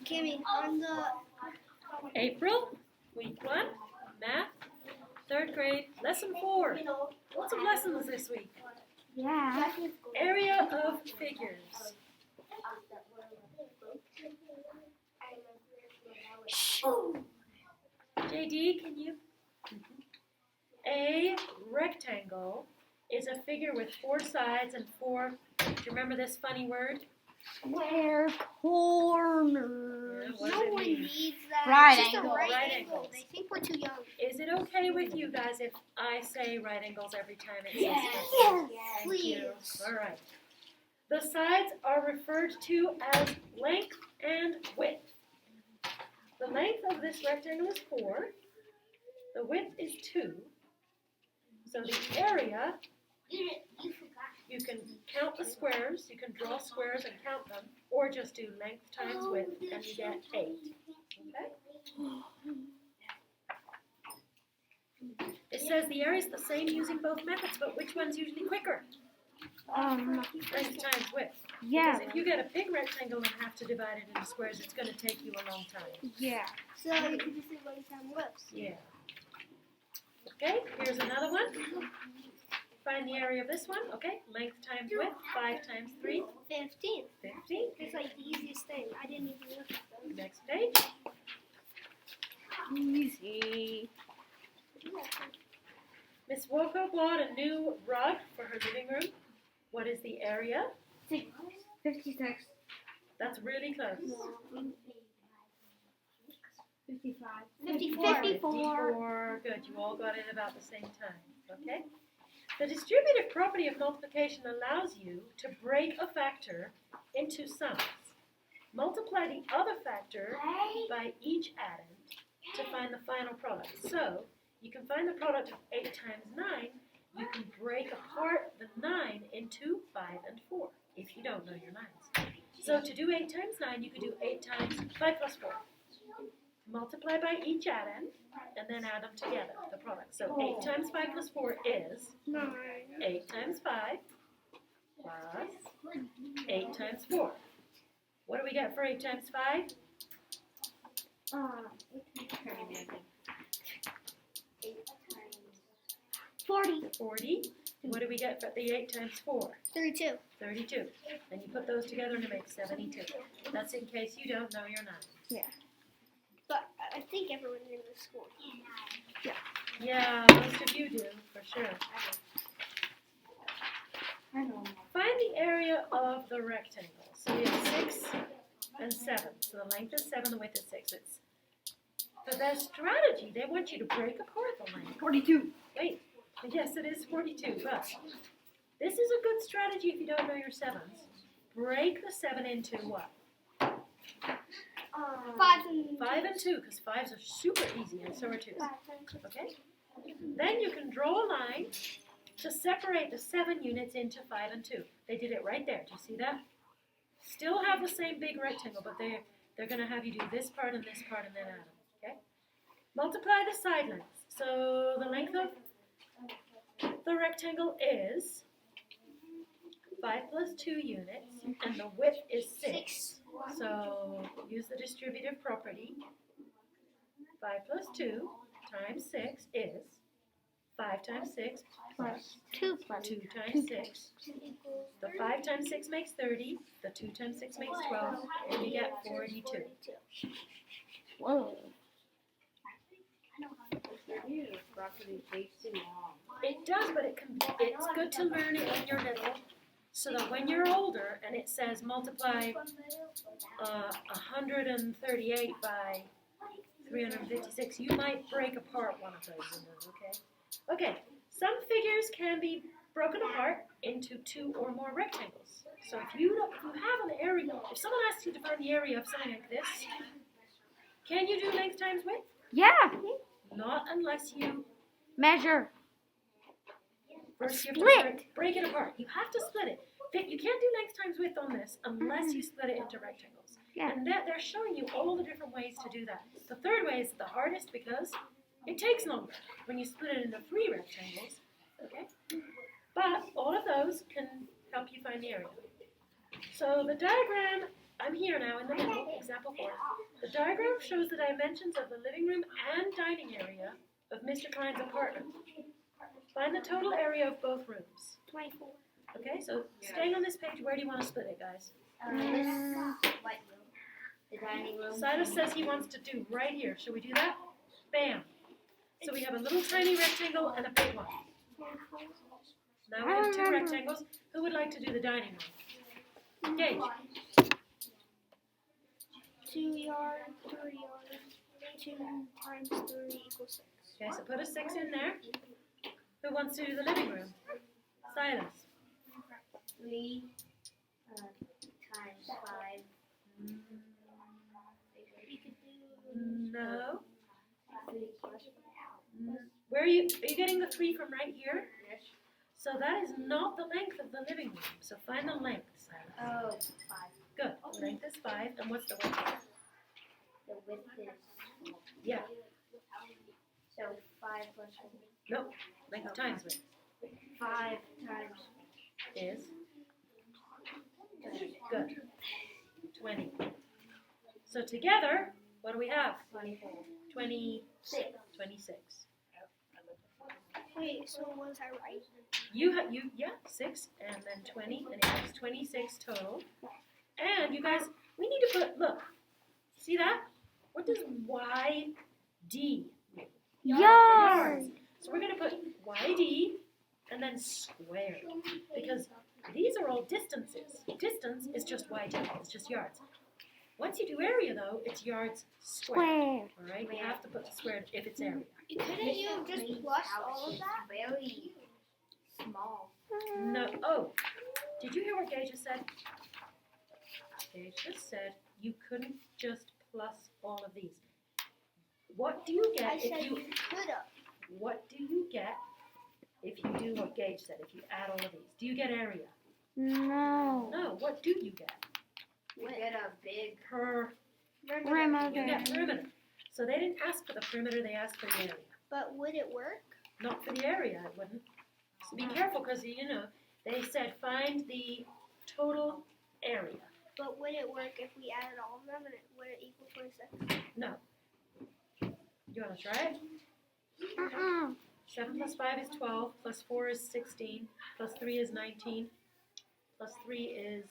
Kimmy, on the April, week 1, math, 3rd grade, lesson 4. Lots of lessons this week. Yeah. Area of figures. JD, can you? A rectangle is a figure with 4 sides and 4. Do you remember this funny word? Square corners. Yeah, what no does it one mean? needs that. Right It's just angle. a right, Right angle. angles. They think we're too young. Is it okay with you guys if I say right angles every time it says Yes. rectangle? Yes. Thank you. Please. All right. The sides are referred to as length and width. The length of this rectangle is 4. The width is 2. So the area, you can count the squares, you can draw squares and count them, or just do length times width and you get 8. Okay? It says the area is the same using both methods, but which one's usually quicker? Length times width. Yeah. Because if you get a big rectangle and have to divide it into squares, it's going to take you a long time. Yeah. So you can just say length times width. Yeah. Okay, here's another one. Find the area of this one. Okay, length times width, 5 times 3, 15. 15. It's like the easiest thing. I didn't even look at them. Next page. Easy. Miss Woko bought a new rug for her living room. What is the area? 56. That's really close. 55. 54. 54. Good, you all got it about the same time. Okay? The distributive property of multiplication allows you to break a factor into sums. Multiply the other factor by each addend to find the final product. So, you can find the product of 8 times 9. You can break apart the 9 into 5 and 4 if you don't know your 9s. So to do 8 times 9, you could do 8 times 5 plus 4. Multiply by each addend and then add them together, the product. So 8 times 5 plus 4 is 9. 8 times 5 plus 8 times 4. What do we get for 8 times 5? 40. 40. What do we get for the 8 times 4? 32. 32. And you put those together and it makes 72. That's in case you don't know your 9. But I think everyone in the school. Yeah, most of you do, for sure. I know. Find the area of the rectangle. So we have 6 and 7. So the length is 7, the width is 6. For their strategy, they want you to break apart the length. 42. Wait, yes, it is 42, but this is a good strategy if you don't know your 7s. Break the 7 into what? 5 and 5 and 2, because 5s are super easy, and so are 2s. Okay? Then you can draw a line to separate the 7 units into 5 and 2. They did it right there. Do you see that? Still have the same big rectangle, but they're going to have you do this part and this part and then add them. Okay? Multiply the side lengths. So the length of the rectangle is 5 plus 2 units, and the width is 6. So use the distributive property. 5 plus 2 times 6 is 5 times 6 plus 2 2 times 6. The 5 times 6 makes 30. The 2 times 6 makes 12. And you get 42. Whoa. It does, but it's good to learn it when you're little, so that when you're older and it says multiply 138 by 356, you might break apart one of those numbers, okay? Okay, some figures can be broken apart into 2 or more rectangles. So if you have an area, if someone asks you to find the area of something like this, can you do length times width? Yeah. Not unless you Measure. first you have Split. to break it apart. You have to split it. You can't do length times width on this unless you split it into rectangles. Yeah. And they're showing you all the different ways to do that. The third way is the hardest because it takes longer when you split it into 3 rectangles. Okay? But all of those can help you find the area. So the diagram I'm here now in the middle, example 4. The diagram shows the dimensions of the living room and dining area of Mr. Klein's apartment. Find the total area of both rooms. 24. Okay, so staying on this page, where do you want to split it, guys? The dining room. Silas says he wants to do right here. Should we do that? Bam. So we have a little tiny rectangle and a big one. Now we have 2 rectangles. Who would like to do the dining room? Gage. 2 yards, 3 yards. 2 times 3 equals 6. Okay, so put a 6 in there. Who wants to do the living room? Silas. 3 times 5. You could do No. Where are you getting the 3 from right here? So that is not the length of the living room. So find the length, Silas. Oh, 5. Good. The length is 5. And what's the width? The width is. Yeah. So 5 plus Nope. Length times width 5 times. is good. 20. So together, what do we have? 24. 26. 26. Wait, so was I right? Yeah, 6 and then 20, and it makes 26 total. And you guys, we need to put, look, see that? What does YD mean? Yards. So we're going to put YD and then squared, because these are all distances. Distance is just YD, it's just yards. Once you do area, though, it's yards squared. Square. All right, we have to put the squared if it's area. Couldn't you just plus all of that? Very small. No. Oh, did you hear what Gage just said? Gage just said you couldn't just plus all of these. What do you get I if said you? you could have. What do you get if you do what Gage said? If you add all of these, do you get area? No. No. What do you get? We get a big. Per. You Perimeter. get perimeter. So they didn't ask for the perimeter; they asked for the area. But would it work? Not for the area, it wouldn't. So be careful, because they said find the total area. But would it work if we added all of them and would it equal 26? No. You want to try it? 7 plus 5 is 12, plus 4 is 16, plus 3 is 19, plus 3 is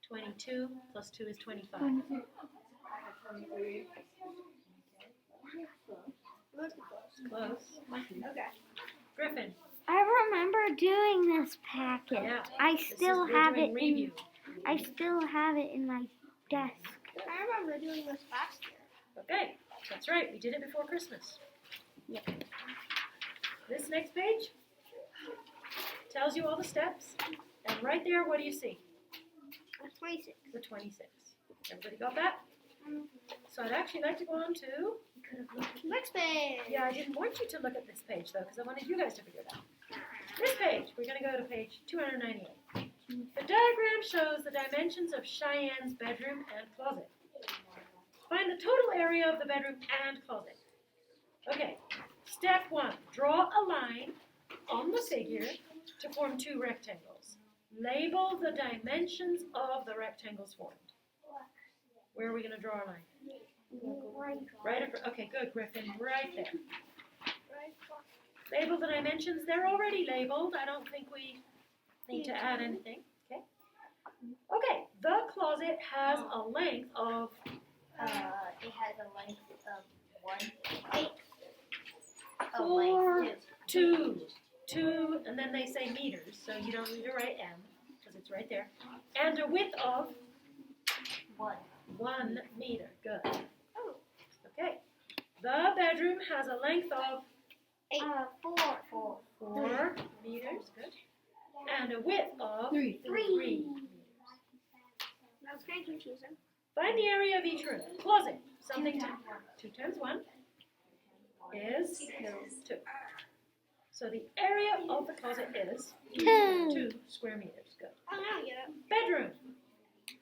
22, plus 2 is 25. Close. Okay. Griffin. I remember doing this packet. Yeah. I This is- still we're have doing it review. I still have it in my desk. I remember doing this last year. Okay, that's right. We did it before Christmas. Yep. This next page tells you all the steps, and right there, what do you see? That's 26. The 26. Everybody got that? So I'd actually like to go on to. Next page. Yeah, I didn't want you to look at this page though, because I wanted you guys to figure it out. This page, we're going to go to page 298. The diagram shows the dimensions of Cheyenne's bedroom and closet. Find the total area of the bedroom and closet. Okay, step 1. Draw a line on the figure to form 2 rectangles. Label the dimensions of the rectangles formed. Where are we going to draw a line? Right across. Okay, good, Griffin. Right there. Label the dimensions. They're already labeled. I don't think we need to add anything. Okay. Okay. The closet has a length of. It has a length of 1. 8. A 4. length 2, and then they say meters, so you don't need to write M because it's right there. And a width of 1. 1 meter. Good. Okay. The bedroom has a length of 4. 4 meters. Good. And a width of 3. 3 meters. That's kind of confusing. Find the area of each room. Closet. Something to 2 times 1 is 2. So the area of the closet is 2 square meters. Good. Oh, now I get it. Bedroom.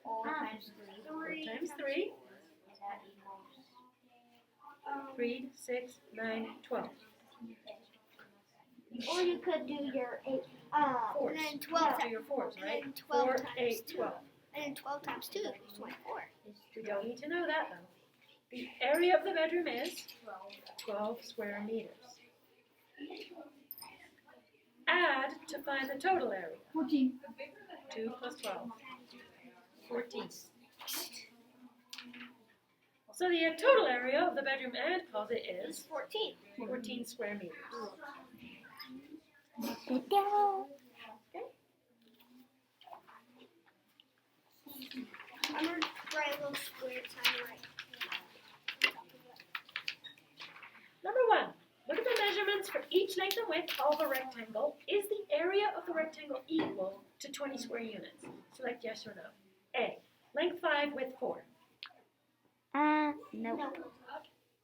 4 times 3. 4 times 3. That equals 3, 6, 9, 12. Or you could do your 8. 4s. And then 12 Do your 4s, right? and then 12 4, times 8, 2. 12. And then 12 times 2 is 24. We don't need to know that though. The area of the bedroom is 12 square meters. Add to find the total area. 14. 2 plus 12. 14. So the total area of the bedroom and closet It's is 14. 14 square meters. Good girl. I'm going to write a little square sign right. Number 1. Look at the measurements for each length and width of a rectangle. Is the area of the rectangle equal to 20 square units? Select yes or no. A. Length 5, width 4. No.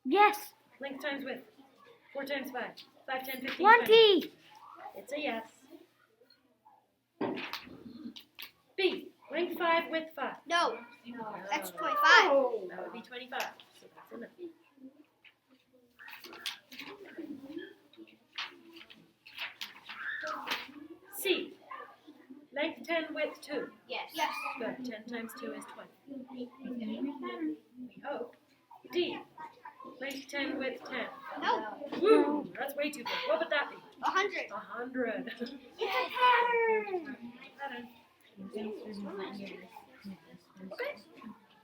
Yes. Length times width. 4 times 5. 5, 10, 15, 20. It's a yes. B. Length 5, width 5. No, that's No. 25. That would be 25. So that's a no. C. Length 10, width 2. Yes. Yes. Good. 10 times 2 is 20. We hope. D. Length 10, width 10. No, Woo! That's way too big. What would that be? 100. 100. It's a pattern. Pattern. Okay.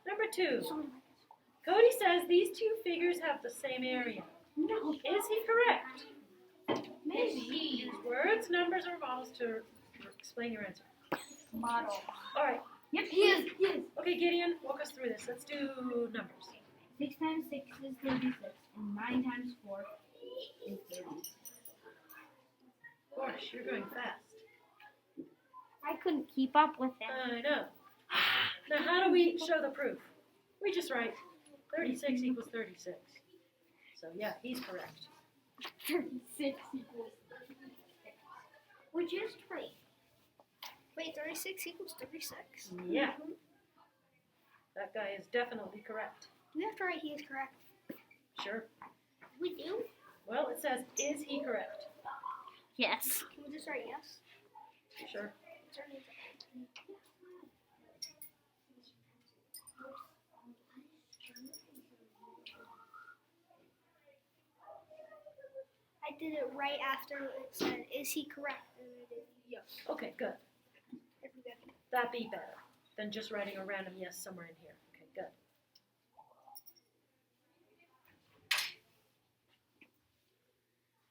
Number 2. Cody says these two figures have the same area. Is he correct? Maybe. Use words, numbers, or models to explain your answer. Model. All right. Yep, he is. Okay, Gideon, walk us through this. Let's do numbers. 6 times 6 is 36, and 9 times 4 is 30. Gosh, you're going fast. I couldn't keep up with them. I know. Now, how do we show the proof? We just write 36 equals 36. So, yeah, he's correct. 36 equals Which is 3. Wait, 36 equals 36. Yeah. That guy is definitely correct. We have to write he is correct. Sure. We do? Well, it says, is he correct? Yes. Can we just write yes? Sure. I did it right after it said, is he correct? And I did yes. Okay, good. I forgot. That'd be better than just writing a random yes somewhere in here. Okay, good.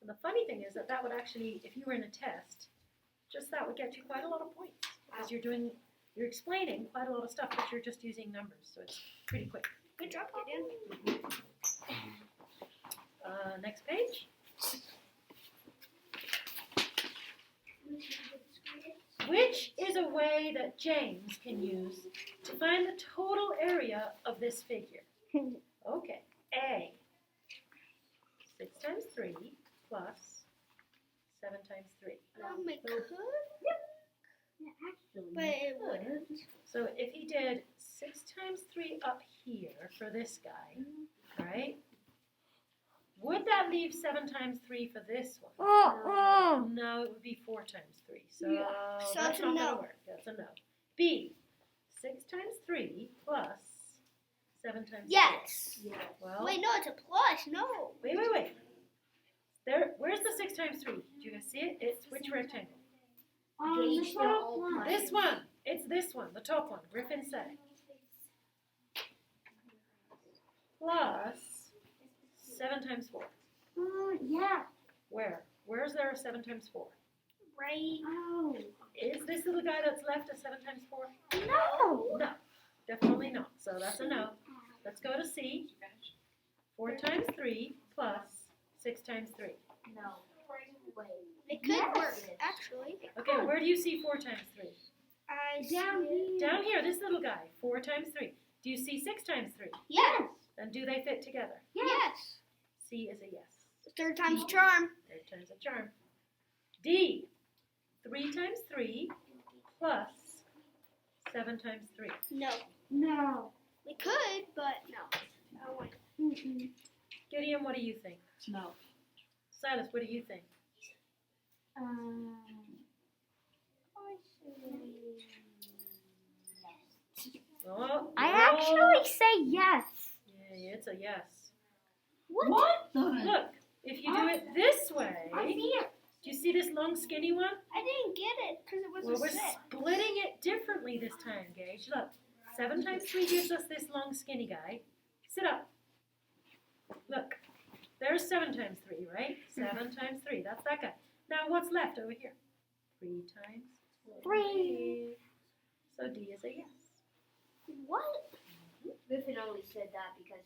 And the funny thing is that would actually, if you were in a test, just that would get you quite a lot of points. Because you're explaining quite a lot of stuff, but you're just using numbers, so it's pretty quick. Good job, Gideon. Next page. Which is a way that James can use to find the total area of this figure? Okay. A. 6 times 3 plus 7 times 3. It could, actually. but it wouldn't. So if he did 6 times 3 up here for this guy, right? Would that leave 7 times 3 for this one? Oh. No, it would be 4 times 3. So, Yeah. So that's it's a not no. going to work. That's a no. B. 6 times 3 plus 7 times Yes. 4. Well, Wait, no, it's a plus. No. wait. There. Where's the 6 times 3? Do you guys see it? It's which rectangle? The Gauge, top they're all one. plus. This one. It's this one, the top one. Griffin said. Plus 7 times 4. Yeah. Where? Where's there a 7 times 4? Right. Oh. Is this little guy that's left a 7 times 4? No. No, definitely not. So that's a no. Let's go to C. 4 times 3 plus 6 times 3. No. Wait. It could Yes. work, actually. Okay, where do you see 4 times 3? I Down see- here. Down here, this little guy. 4 times 3. Do you see 6 times 3? Yes. And do they fit together? Yes. C is a yes. Third time's a charm. 3rd time's a charm. D. 3 times 3 plus 7 times 3. No. No. We could, but no. I won't. Mm-mm. Gideon, what do you think? No. Silas, what do you think? Oh, I oh. actually say yes. Yeah, it's a yes. What the? Look, if you do it this way, I see it. do you see this long skinny one? I didn't get it because it was Well, a we're 6. splitting it differently this time, Gage. Look, 7 times 3 gives us this long skinny guy. Sit up. Look, there's 7 times 3, right? 7 times 3, that's that guy. Now what's left over here? 3 times 3. So D is a yes. What? Griffin only said that because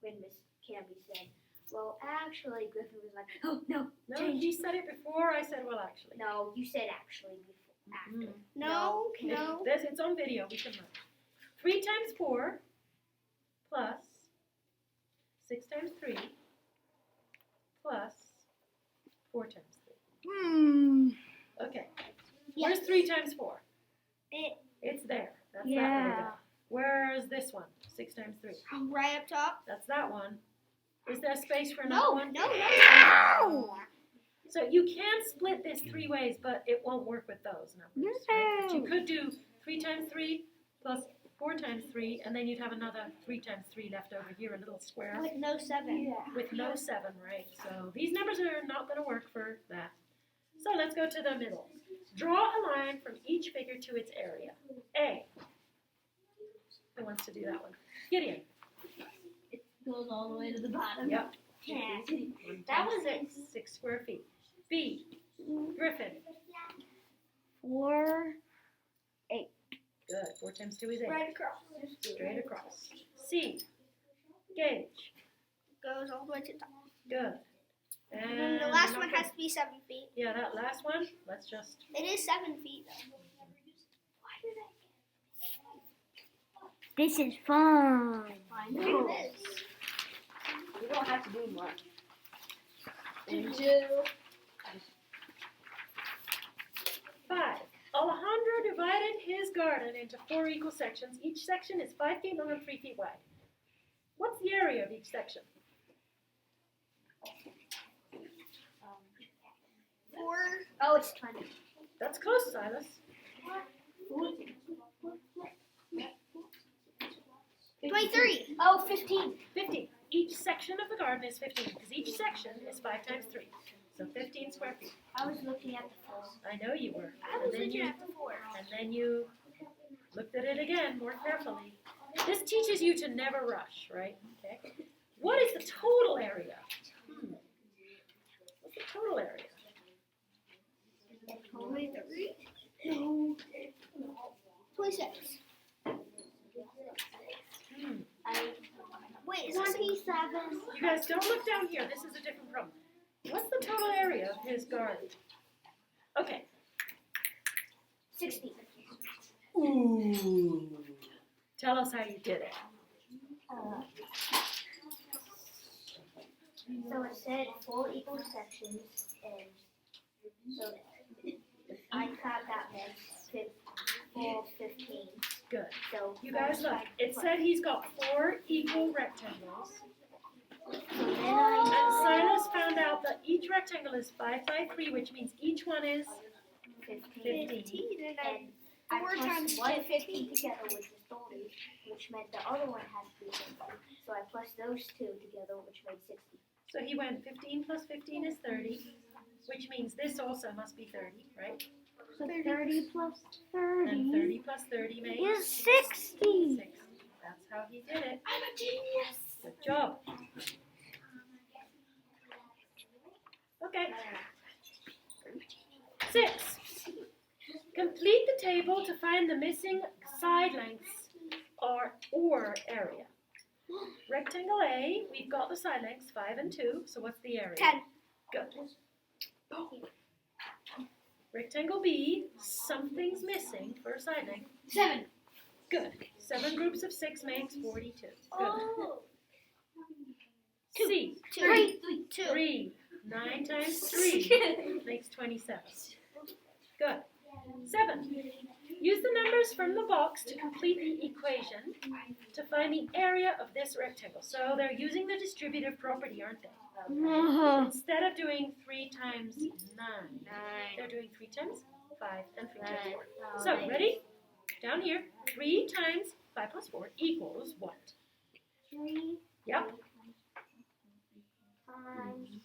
when Miss Camby said, well, actually, Griffin was like, oh, no. No, he said it before. I said, well, actually. No, you said actually before. After. No. It's on video. We can look. 3 times 4 plus 6 times 3 plus 4 times 3. Okay. Where's 3 times 4? It's there. That's that Yeah. little guy. Where's this one? 6 times 3. Right up top. That's that one. Is there space for another one? No. So you can split this 3 ways, but it won't work with those numbers. Right? But you could do 3 times 3 plus 4 times 3, and then you'd have another 3 times 3 left over here, a little square With no 7. with no 7, right? So these numbers are not going to work for that. So let's go to the middle. Draw a line from each figure to its area. A. Who wants to do that one? Gideon. It goes all the way to the bottom. Yep. Yeah. That was it. 6 square feet. B. Griffin. 4. Good. 4 times 2 is 8. Right across. Straight across. C. Gauge. Goes all the way to the top. Good. And then the last one has to be 7 feet. Yeah, that last one. Let's just. It is 7 feet though. Why did This is fun. I I do know. this? You don't have to do much. Did you? 5. Alejandro divided his garden into 4 equal sections. Each section is 5 feet long and 3 feet wide. What's the area of each section? 4. Oh, it's 20. That's close, Silas. 23. Oh, 15. 15. Each section of the garden is 15 because each section is 5 times 3. So 15 square feet. I was looking at the phone. I know you were. I was looking at the 4. And then you looked at it again more carefully. This teaches you to never rush, right? Okay. What is the total area? What's the total area? 23. 26. Wait, is that 27. You guys don't look down here. This is a different problem. What's the total area of his garden? Okay. 60. Ooh. Tell us how you did it. So it said 4 equal sections, and so I thought that meant 4 15. Good. So You guys look. It said he's got 4 equal rectangles. then And Silas found out that each rectangle is 5 by 3, which means each one is 15. 15. And And I 4 plus times 1 2, 50 together with the 30, which meant the other one had to be 50. So I plus those 2 together, which made 60. So he went 15 plus 15 is 30, which means this also must be 30, right? So 30 plus And 30 30 plus 30 makes is 60. 60. That's how he did it. I'm a genius. Good job. Okay. 6. Complete the table to find the missing side lengths or area. Rectangle A, we've got the side lengths 5 and 2. So what's the area? 10. Good. Rectangle B, something's missing for a side length. 7. Good. 7 groups of 6 makes 42. Good. Oh. C, 2. 3. 9 times 3 makes 27. Good. 7. Use the numbers from the box to complete the equation to find the area of this rectangle. So they're using the distributive property, aren't they? Instead of doing 3 times 9, they're doing 3 times 5 and 3 times 4. So, ready? Down here, 3 times 5 plus 4 equals what? 3 Yep. times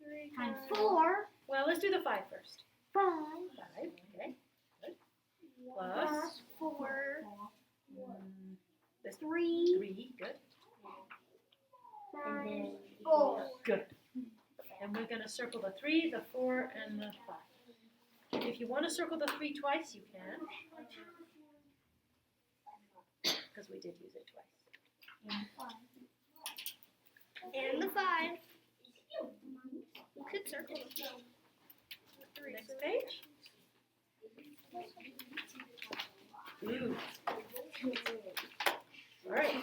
3 Times 4 Well, let's do the 5 first. 5 5, okay. Good. Plus 4 this 3 3, good. times 4. Good. And we're going to circle the 3, the 4, and the 5. If you want to circle the 3 twice, you can. Because we did use it twice. And the 5. You could circle the 3. Next page. Ooh. All right.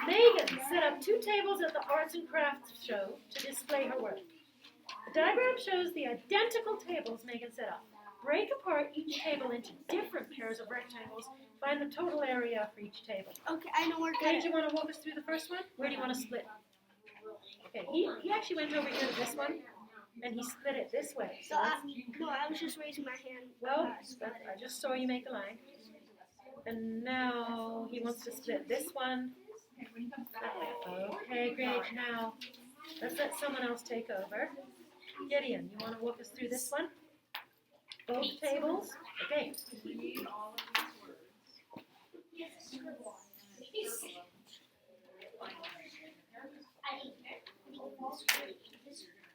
Megan set up 2 tables at the Arts and Crafts show to display her work. The diagram shows the identical tables Megan set up. Break apart each table into different pairs of rectangles. Find the total area for each table. Okay, I know where Okay, do you want to walk us through the first one? Where do you want to split? Okay, he actually went over here to this one, and he split it this way. So No, I was just raising my hand. well, I just saw you make the line. And now he wants to split this one that way. Okay, great. Now, let's let someone else take over. Gideon, you want to walk us through this one? Both tables? Okay.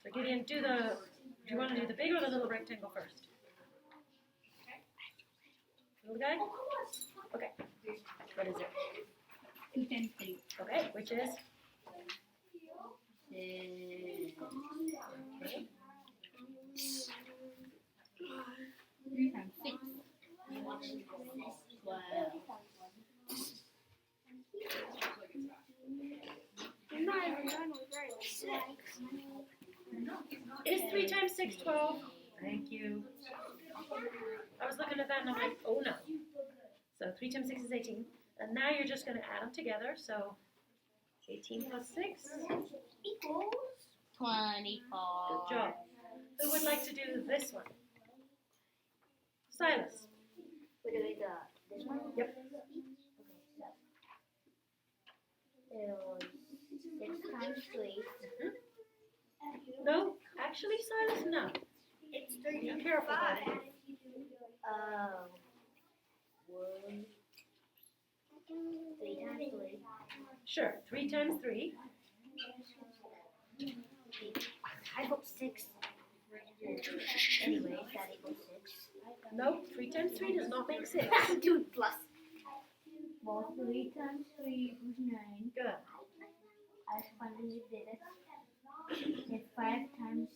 So Gideon, do you want to do the big or the little rectangle first? Little guy? Okay. What is it? 2 times 3. Okay, which is? Okay. 3 times 6. 12. I'm not even done with writing 6. Is 3 times 6 12? Thank you. I was looking at that and I'm like, oh no. So 3 times 6 is 18. And now you're just going to add them together. So 18 plus 6. Equals. 24. Good job. Who would like to do this one? Silas. We're doing this one? Yep. Okay, so it was 6 times 3. No, actually, Silas, no. It's 3 Be times careful, 5. buddy. Oh. 3 times 3. Sure, 3 times 3. I hope 6. Anyway, that equals 6. Nope, 3 times 3 does not make 6. I'm doing plus. Well, 3 times 3 equals 9. Good. I finally did it. It's 5 times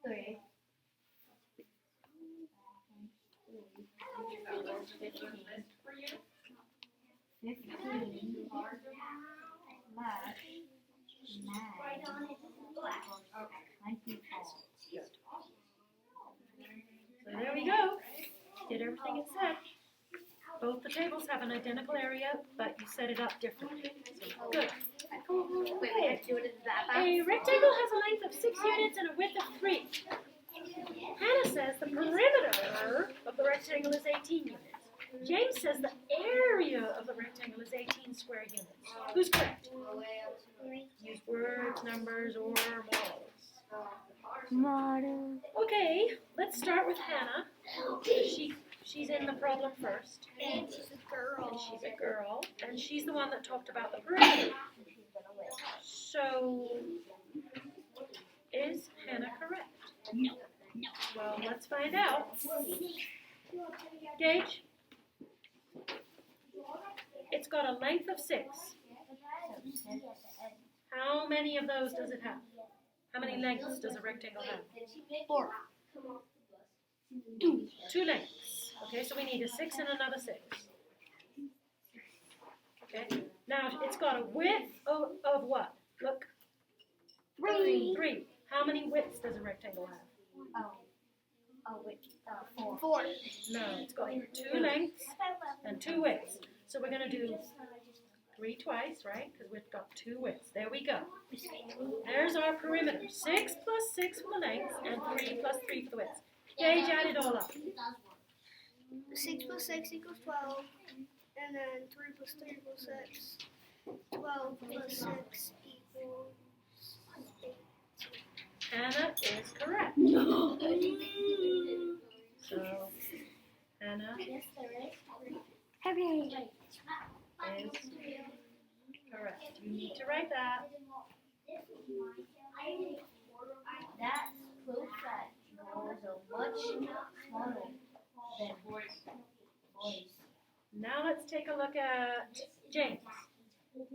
3. 15 plus 9. 24. So there we go. Did everything it said. Both the tables have an identical area, but you set it up differently. So good. Wait, we have to do it that fast? A rectangle has a length of 6 units and a width of 3. Hannah says the perimeter of the rectangle is 18 units. James says the area of the rectangle is 18 square units. Who's correct? Use words, numbers, or models. Model. Okay, let's start with Hannah. She's in the problem first. And she's a girl. And she's a girl. And she's the one that talked about the perimeter. So, is Hannah correct? No. Well, let's find out. Gage? It's got a length of 6. How many of those does it have? How many lengths does a rectangle have? 4. 2 lengths. Okay, so we need a 6 and another 6. Okay, now it's got a width of what? Look. 3. 3. How many widths does a rectangle have? Oh, wait. 4. 4. No, it's got 2 lengths and 2 widths. So we're going to do 3 twice, right? Because we've got 2 widths. There we go. There's our perimeter. 6 plus 6 for the length and 3 plus 3 for the width. Gage, add it all up. 6 plus 6 equals 12. And then 3 plus 3 equals 6. 12 plus 6 equals 8. Hannah is correct. So, Hannah Yes, there is. Hooray. is correct. You need to write that. That proof that girls are much smaller than boys. Now let's take a look at James.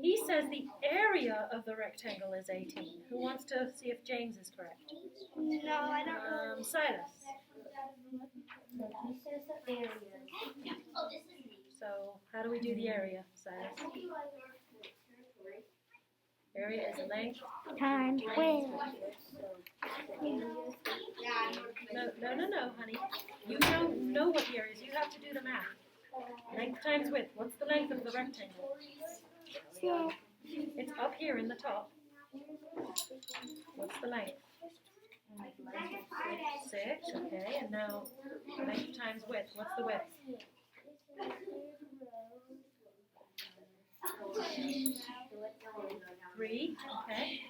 He says the area of the rectangle is 18. Who wants to see if James is correct? No, I don't really. Silas. He says the area. So how do we do the area, Silas? Area is length. Times width. No, honey. You don't know what the area is. You have to do the math. Length times width. What's the length of the rectangle? Six. It's up here in the top. What's the length? 6, okay. And now length times width. What's the width? 3, okay.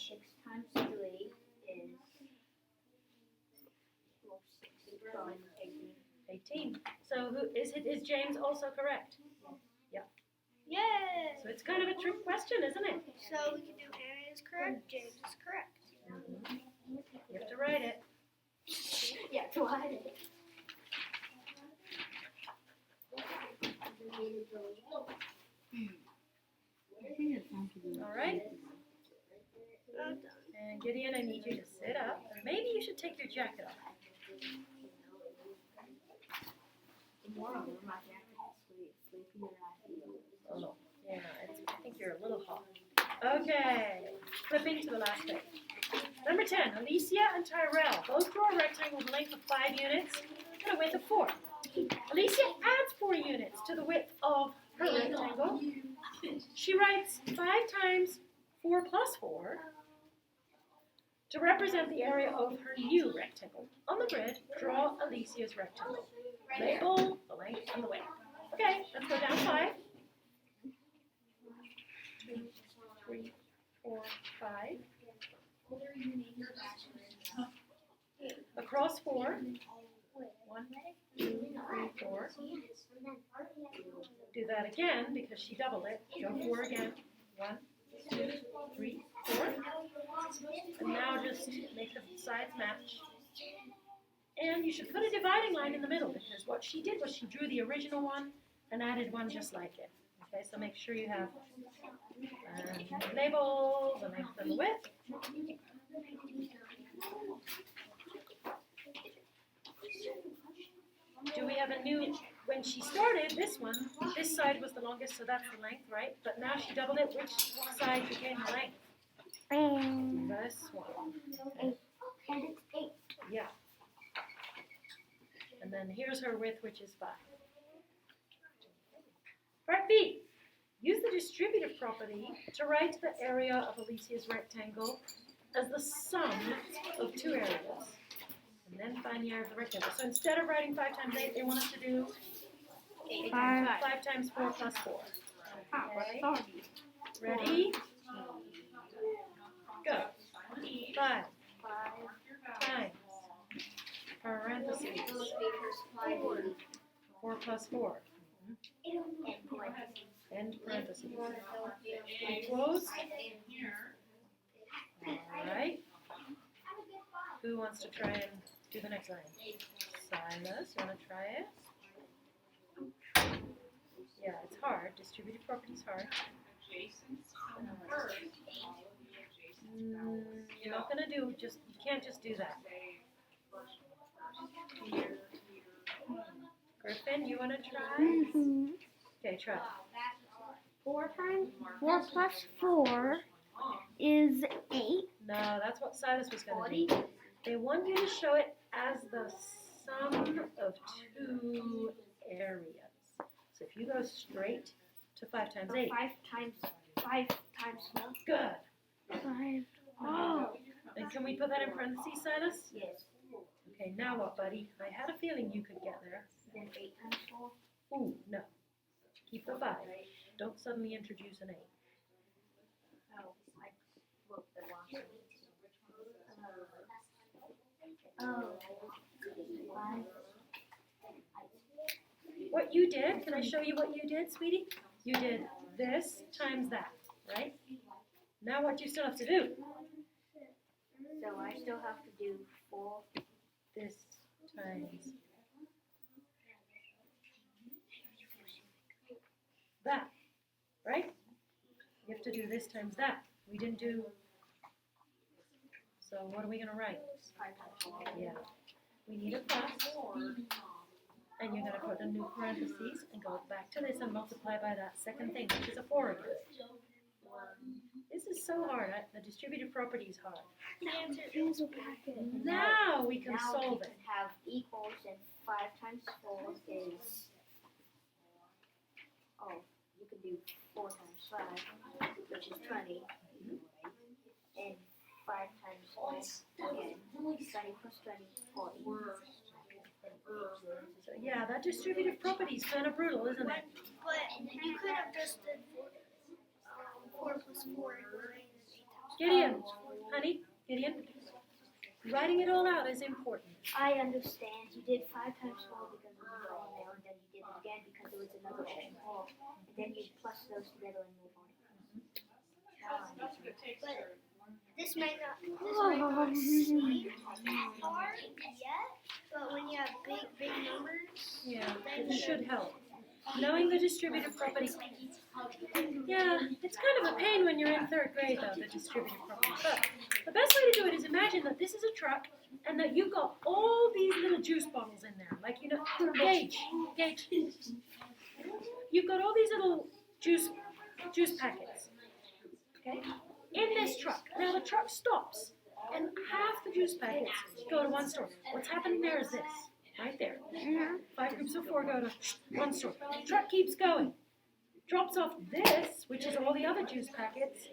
6 times 3 is 18. So is James also correct? Yay! So it's kind of a trick question, isn't it? So we can do Anna is correct, James is correct. You have to write it. Yeah, why? All right. I'm done. And Gideon, I need you to sit up. Maybe you should take your jacket off. Tomorrow, my jacket is sleepier I feel. Oh, yeah, I think you're a little hot. Okay, flipping to the last page. Number 10, Alicia and Tyrell both draw a rectangle with a length of 5 units and a width of 4. Alicia adds 4 units to the width of her rectangle. She writes 5 times 4 plus 4 to represent the area of her new rectangle. On the grid, draw Alicia's rectangle. Label the length and the width. Okay, let's go down 5. 2, 3, 4, 5. Across 4. 1, 2, 3, 4. Do that again because she doubled it. Go 4 again. 1, 2, 3, 4. And now just make the sides match. And you should put a dividing line in the middle because what she did was she drew the original one and added one just like it. Okay, so make sure you have label the length and the width. Do we have a new, when she started this one, this side was the longest, so that's the length, right? But now she doubled it, which side became the length? And This one. and it's 8. Yeah. And then here's her width, which is 5. Part B. Use the distributive property to write the area of Alicia's rectangle as the sum of 2 areas. And then find the area of the rectangle. So instead of writing 5 times 8, they want us to do 5. 5 times 4 plus 4. Okay. Sorry. Ready? Go. 5 times parentheses 4 plus 4. End parentheses. Equals. Alright. Who wants to try and do the next line? Silas, you want to try it? Yeah, it's hard. Distributive property is hard. You're not going to do just, you can't just do that. Griffin, you want to try? Mm-hmm. Okay, try. 4 plus 4 is 8. No, that's what Silas was going to do. They want you to show it as the sum of 2 areas. So if you go straight to 5 times 8. 5 times 4. Good. 5. Oh. And can we put that in parentheses, Silas? Yes. Okay, now what, buddy? I had a feeling you could get there. Then 8 times 4. Ooh, no. Keep the 5. Don't suddenly introduce an 8. Oh, I looked at one. Oh. 5. What you did, can I show you what you did, sweetie? You did this times that, right? Now what do you still have to do? So I still have to do 4. This times that, right? You have to do this times that. We didn't do, so what are we gonna write? 5 times 4. Yeah. We need a plus. And you're gonna put a new parentheses and go back to this and multiply by that second thing, which is a 4 again. This is so hard. The distributive property is hard. The answer is a packet. Now we can Now solve we it. can have equals and 5 times 4 is, you can do 4 times 5, which is 20. And 5 times 4 again, 20 plus 20, 40. So yeah, that distributive property is kind of brutal, isn't it? But you could have just did 4 plus 4 is 8 times Gideon, honey, Gideon, writing it all out is important. I understand. You did 5 times 4 because it was all there, and then you did it again because there was another extra 4. And then you plus those together and move on. Now I understand. But this might not seem hard yet, but when you have big numbers, Yeah, it should help. Knowing the distributive property. Yeah, it's kind of a pain when you're in 3rd grade though, the distributive property. But the best way to do it is imagine that this is a truck and that you've got all these little juice bottles in there. Like, you know, Gage. You've got all these little juice packets. Okay? In this truck. Now the truck stops and half the juice packets go to one store. What's happening there is this. Right there. 5 groups of 4 go to one store. Truck keeps going. Drops off this, which is all the other juice packets,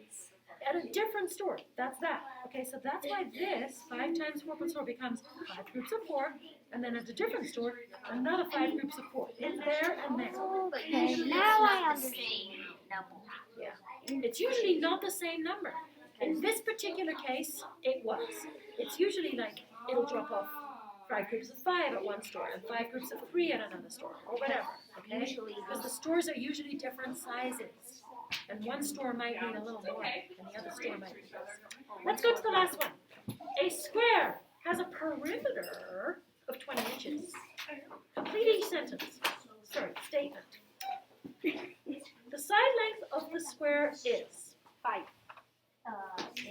at a different store. That's that. Okay, so that's why this 5 times 4 plus 4 becomes 5 groups of 4, and then at a different store, another 5 groups of 4. It's there and there. Okay, now I understand. Yeah. It's usually not the same number. In this particular case, it was. It's usually like it'll drop off 5 groups of 5 at one store and 5 groups of 3 at another store, or whatever. Okay? Because the stores are usually different sizes, and one store might need a little more, and the other store might need less. Let's go to the last one. A square has a perimeter of 20 inches. Complete each sentence. Statement. The side length of the square is 5.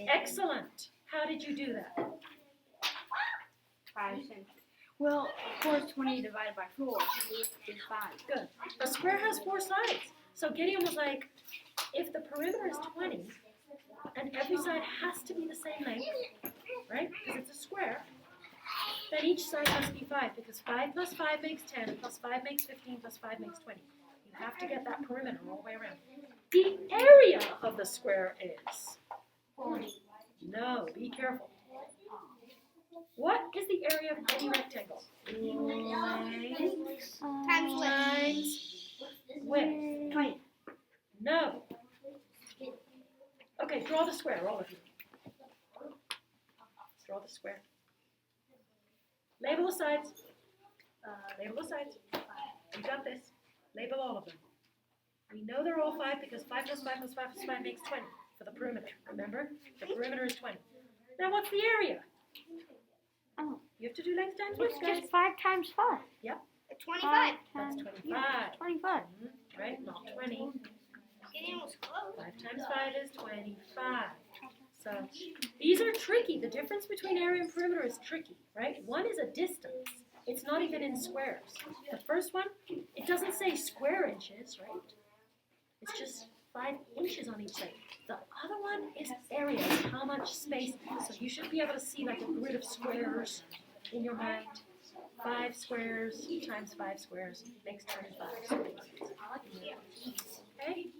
excellent. How did you do that? 5 centimeters. Well, 4 is 20 divided by 4 is 5. Good. A square has 4 sides. So Gideon was like, if the perimeter is 20, and every side has to be the same length, right? Because it's a square, then each side must be 5, because 5 plus 5 makes 10, plus 5 makes 15, plus 5 makes 20. You have to get that perimeter all the way around. The area of the square is 40. No, be careful. What is the area of any rectangle? Times width. Times width. 20. No. Okay, draw the square, all of you. Draw the square. Label the sides. Label the sides. You got this. Label all of them. We know they're all 5 because 5 plus 5 plus 5 plus 5 makes 20 for the perimeter. Remember? The perimeter is 20. Now what's the area? Oh. You have to do length times It's width, guys. just 5 times 5. 25. That's 25. 25. Right? Not 20. Gideon was close. 5 times 5 is 25. So these are tricky. The difference between area and perimeter is tricky, right? One is a distance. It's not even in squares. The first one, it doesn't say square inches, right? It's just 5 inches on each side. The other one is area, how much space. So you should be able to see like a grid of squares in your mind. 5 squares times 5 squares makes 25. Okay?